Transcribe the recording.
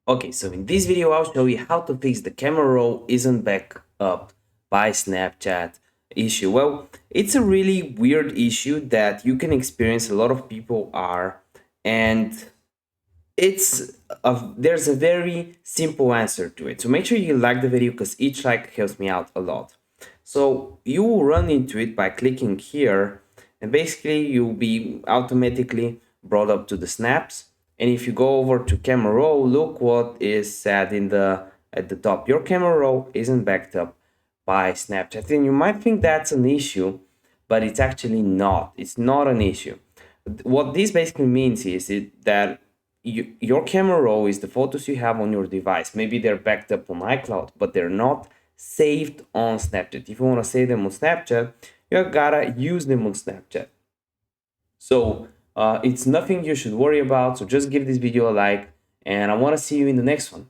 Okay, so in this video, I'll show you how to fix the camera roll isn't backed up by Snapchat issue. Well, it's a really weird issue that you can experience, a lot of people are, and there's a very simple answer to it. So make sure you like the video because each like helps me out a lot. So you will run into it by clicking here, and basically you'll be automatically brought up to the snaps. And if you go over to camera roll, look what is said in the at the top. Your camera roll isn't backed up by Snapchat. And you might think that's an issue, but it's actually not. It's not an issue. What this basically means is that your camera roll is the photos you have on your device. Maybe they're backed up on iCloud, but they're not saved on Snapchat. If you want to save them on Snapchat, you gotta use them on Snapchat. So it's nothing you should worry about. So just give this video a like, and I want to see you in the next one.